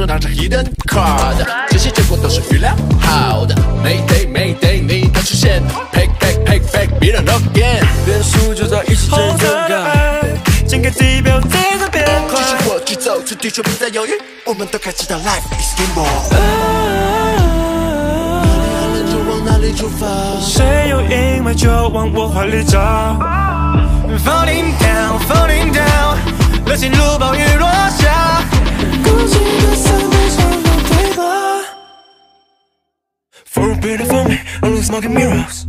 手拿着 hidden card， 这些结果都是预料好的。Mayday Mayday， 你的出现 ，Pack Pack Pack Pack， 别让 again， 变数就在一起真勇敢，掀开地表再次变快，继续火炬走出地球，不再犹豫，我们都该知道 life is gamble。哪里就往哪里出发，谁有阴霾就往我怀里找。Falling down, falling down， 热情如暴雨落下，孤寂的伞背上有对白。For a bit of me, only smoking mirrors。